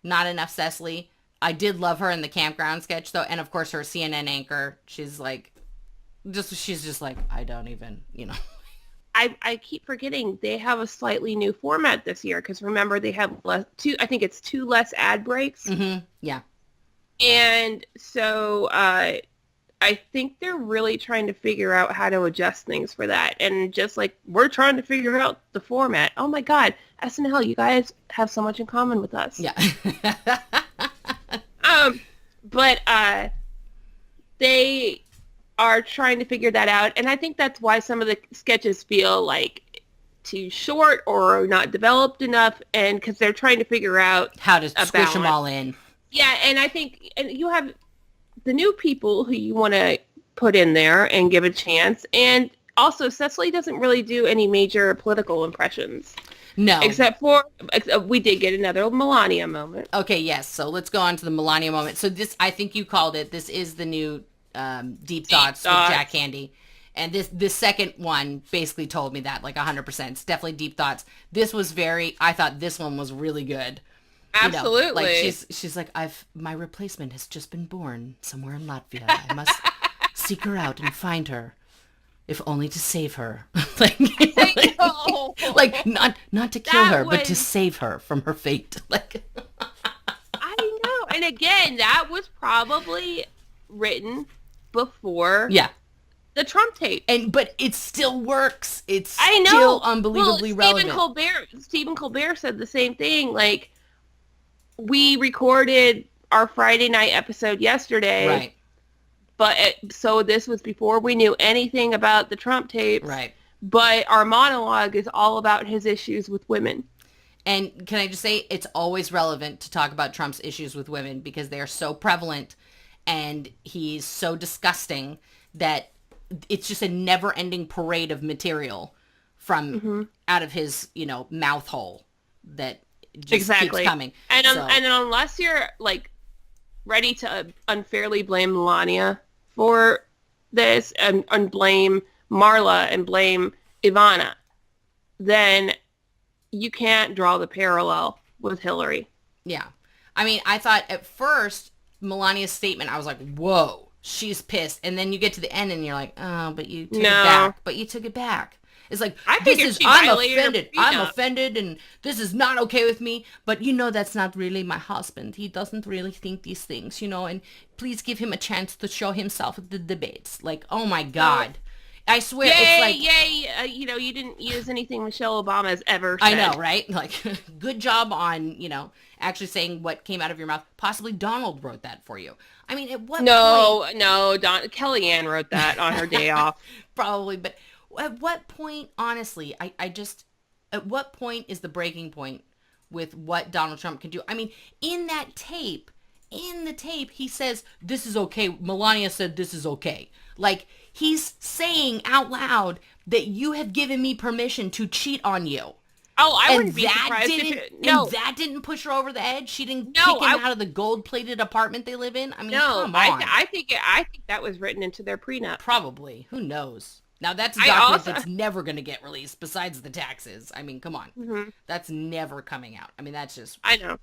Not enough Cecily. I did love her in the campground sketch, though. And, of course, her CNN anchor. She's just like, I don't even, I keep forgetting they have a slightly new format this year. Because remember, they have I think it's 2 less ad breaks. Mm-hmm. Yeah. And so I think they're really trying to figure out how to adjust things for that. And just like we're trying to figure out the format. Oh, my God. SNL, you guys have so much in common with us. Yeah. But they are trying to figure that out. And I think that's why some of the sketches feel like too short or not developed enough. And because they're trying to figure out how to squish them all in. Yeah. And I think you have the new people who you want to put in there and give a chance. And also Cecily doesn't really do any major political impressions. No. Except for, we did get another Melania moment. Okay, yes. So let's go on to the Melania moment. So this, I think you called it, this is the new Deep Thoughts with Jack Handy. And this second one basically told me that, like 100%. It's definitely Deep Thoughts. This was I thought this one was really good. Absolutely. Like she's like, my replacement has just been born somewhere in Latvia. I must seek her out and find her. If only to save her. like not to kill her, but to save her from her fate. I know. And again, that was probably written before the Trump tape. But it still works. It's still unbelievably relevant. Stephen Colbert said the same thing. Like, we recorded our Friday night episode yesterday. Right. So this was before we knew anything about the Trump tapes. Right. But our monologue is all about his issues with women. And can I just say, it's always relevant to talk about Trump's issues with women because they are so prevalent and he's so disgusting that it's just a never-ending parade of material from out of his, mouth hole that just keeps coming. And unless you're like ready to unfairly blame Melania for this and blame Marla and blame Ivana, then you can't draw the parallel with Hillary. Yeah. I mean, I thought at first Melania's statement, I was like, whoa, she's pissed. And then you get to the end and you're like, oh, but you took it back. But you took it back. It's like, I'm offended and this is not okay with me. But that's not really my husband. He doesn't really think these things, and please give him a chance to show himself at the debates. Like, oh my God. I swear, it's like... you didn't use anything Michelle Obama has ever said. I know, right? Like, good job on, actually saying what came out of your mouth. Possibly Donald wrote that for you. I mean, at what point... No, Kellyanne wrote that on her day off. Probably, but at what point, honestly, I just... At what point is the breaking point with what Donald Trump can do? I mean, in the tape, he says, this is okay. Melania said this is okay. Like... He's saying out loud that you have given me permission to cheat on you. Oh, I wouldn't be surprised And that didn't push her over the edge? She didn't kick him out of the gold-plated apartment they live in? I mean, come on. I think that was written into their prenup. Probably. Who knows? Now, that's a document that's never going to get released besides the taxes. I mean, come on. Mm-hmm. That's never coming out. I mean, that's just... I know.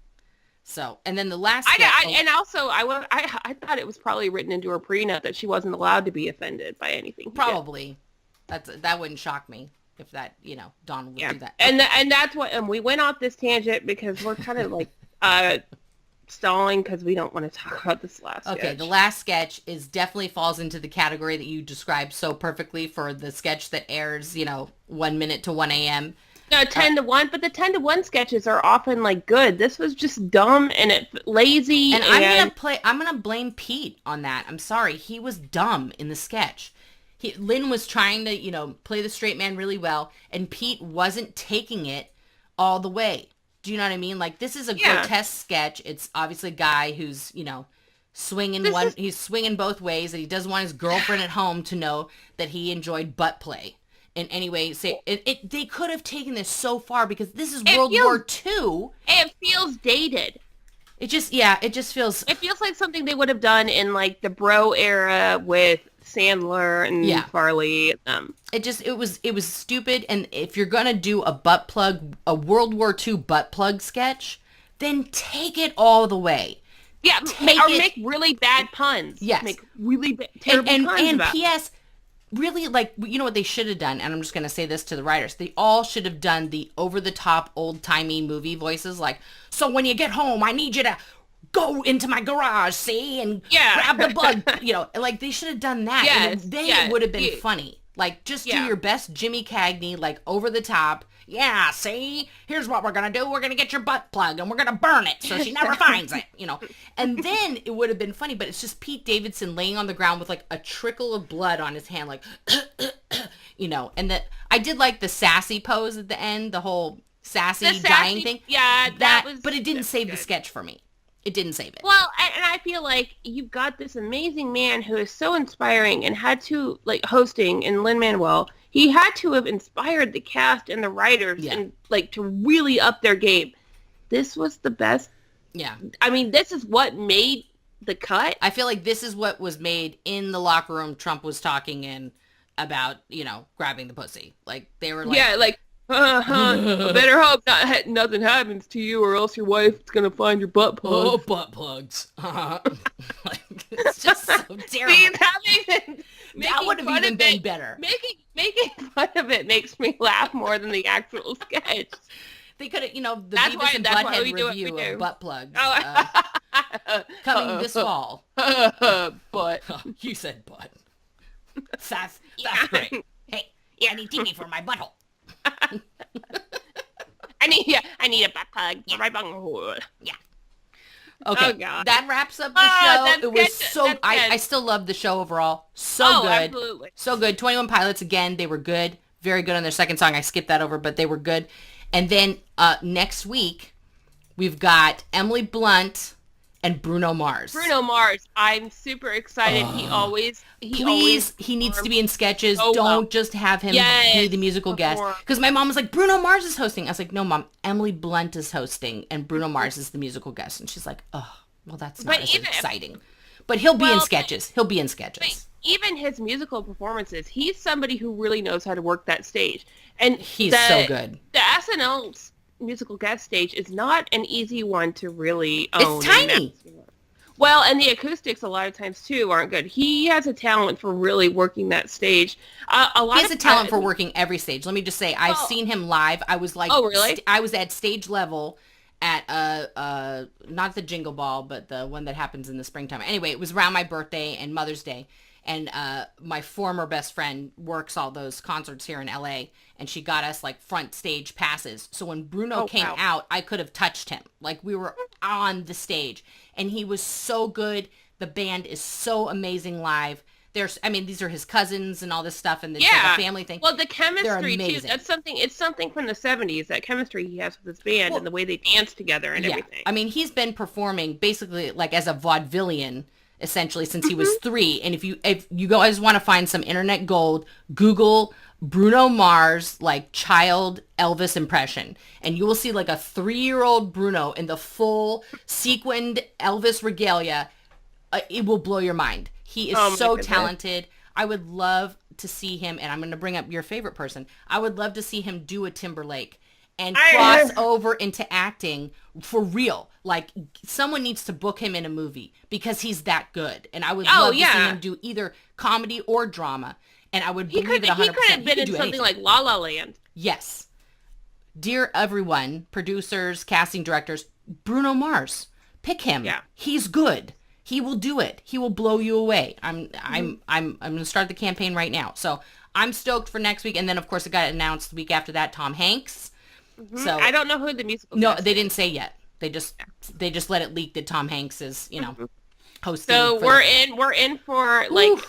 So, and then the last... I thought it was probably written into her prenup that she wasn't allowed to be offended by anything. Probably. That wouldn't shock me if that, Donald would do that. And that's what... And we went off this tangent because we're kind of like stalling because we don't want to talk about this last sketch. Okay, the last sketch definitely falls into the category that you described so perfectly for the sketch that airs, 1 minute to 1 a.m., No, 10 to 1, but the 10 to 1 sketches are often like good. This was just dumb and lazy. And I'm gonna blame Pete on that. I'm sorry. He was dumb in the sketch. Lin was trying to, play the straight man really well, and Pete wasn't taking it all the way. Do you know what I mean? Like, this is a grotesque sketch. It's obviously a guy who's, he's swinging both ways, and he doesn't want his girlfriend at home to know that he enjoyed butt play. In any way, they could have taken this so far because this is World War II. It feels dated. It just feels... It feels like something they would have done in, like, the Bro era with Sandler and Farley. It was stupid, and if you're gonna do a World War II butt plug sketch, then take it all the way. Yeah, make really bad puns. Yes. Make really terrible puns. And P.S., really, like, what they should have done, and I'm just going to say this to the writers, they all should have done the over-the-top, old-timey movie voices, like, so when you get home, I need you to go into my garage, see, and grab the bug, like, they should have done that, and then it would have been funny. Like, just do your best Jimmy Cagney, like, over-the-top, see, here's what we're going to do, we're going to get your butt plugged, and we're going to burn it so she never finds it, And then it would have been funny, but it's just Pete Davidson laying on the ground with, like, a trickle of blood on his hand, like, and that, I did like the sassy pose at the end, the whole sassy dying thing. Yeah, that was... But it didn't save the sketch for me. It didn't save it. Well, and I feel like you've got this amazing man who is so inspiring and had to, like, hosting in Lin-Manuel, he had to have inspired the cast and the writers and, like, to really up their game. This was the best. Yeah. I mean, this is what made the cut. I feel like this is what was made in the locker room Trump was talking in about, grabbing the pussy. Like, they were like... Yeah, like, I better hope nothing happens to you or else your wife's going to find your butt plugs. Oh, butt plugs. Like, it's just so terrible. See, that would have even been better. Making fun of it makes me laugh more than the actual sketch. They could have, the Beavis and Butthead review of butt plugs coming this fall. But you said butt. That's great. Hey, I need TV for my butthole. I need a butt plug for my bunghole. Yeah. Okay, Oh, God. that wraps up the show. That's It was good. so, That's I good. still love the show overall. So good. Absolutely. So good. 21 Pilots, again, they were good. Very good on their second song. I skipped that over, but they were good. And then next week, we've got Emily Blunt and Bruno Mars. Bruno Mars. I'm super excited. He needs to be in sketches. Oh, Don't just have him be the musical guest. Perform. Because my mom was like, Bruno Mars is hosting. I was like, no, Mom, Emily Blunt is hosting, and Bruno Mars is the musical guest. And she's like, oh, well, that's not as exciting. But he'll be in sketches. He'll be in sketches. Even his musical performances, he's somebody who really knows how to work that stage. And he's so good. The SNL musical guest stage is not an easy one to really own. It's tiny. Well, and the acoustics a lot of times too aren't good. He has a talent for really working that stage. He has a talent for working every stage. Let me just say, I've seen him live. I was like, oh really? I was at stage level at not the Jingle Ball, but the one that happens in the springtime. Anyway, it was around my birthday and Mother's Day. And my former best friend works all those concerts here in LA, and she got us like front stage passes. So when Bruno came out, I could have touched him. Like we were on the stage, and he was so good. The band is so amazing live. These are his cousins and all this stuff, and it's like a family thing. Well, the chemistry too. That's something. It's something from the '70s. That chemistry he has with his band and the way they dance together and everything. I mean, he's been performing basically like as a vaudevillian essentially since he was 3. And if you guys want to find some internet gold, Google Bruno Mars like child Elvis impression, and you will see like a 3-year-old Bruno in the full sequined Elvis regalia. It will blow your mind. He is so talented. I would love to see him, and I'm going to bring up your favorite person. I would love to see him do a Timberlake and cross over into acting for real. Like, someone needs to book him in a movie because he's that good. And I would love to see him do either comedy or drama. And I would believe it 100%. He could have been in something like La La Land. Yes. Dear everyone, producers, casting directors, Bruno Mars, pick him. Yeah. He's good. He will do it. He will blow you away. I'm going to start the campaign right now. So I'm stoked for next week. And then, of course, it got announced the week after that, Tom Hanks. Mm-hmm. So I don't know who the musical No, they didn't say yet. They just let it leak that Tom Hanks is, hosting. So we're in for like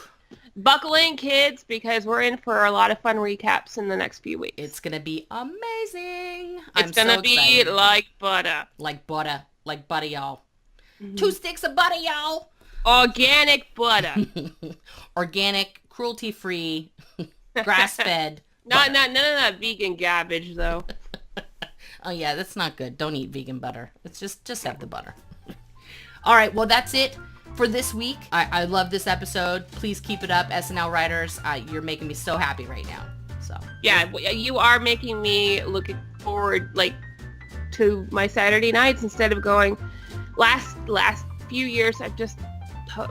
buckle in, kids, because we're in for a lot of fun recaps in the next few weeks. It's gonna be amazing. It's gonna be like butter. Like butter, y'all. Mm-hmm. 2 sticks of butter, y'all. Organic butter. Organic, cruelty-free, grass-fed. None of that vegan garbage, though. Oh, yeah, that's not good. Don't eat vegan butter. It's just have the butter. All right, well, that's it for this week. I love this episode. Please keep it up, SNL writers. You're making me so happy right now. So yeah, you are making me looking forward, like, to my Saturday nights instead of going. Last few years, I've just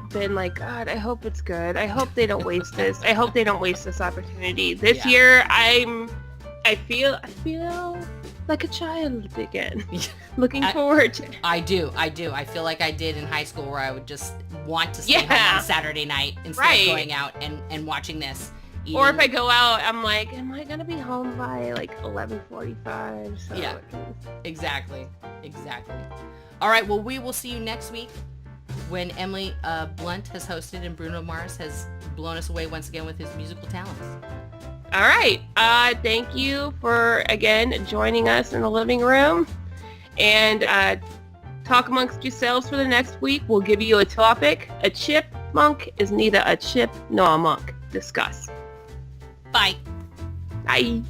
been like, God, I hope it's good. I hope they don't waste this. I hope they don't waste this opportunity. This year, I feel like a child again. Looking forward to it. I do. I feel like I did in high school, where I would just want to stay home on Saturday night instead of going out and watching this. Or if I go out, I'm like, am I going to be home by like 11:45? So yeah, exactly. All right, well, we will see you next week when Emily Blunt has hosted and Bruno Mars has blown us away once again with his musical talents. All right. Thank you for, again, joining us in the living room. And talk amongst yourselves for the next week. We'll give you a topic. A chipmunk is neither a chip nor a monk. Discuss. Bye. Bye.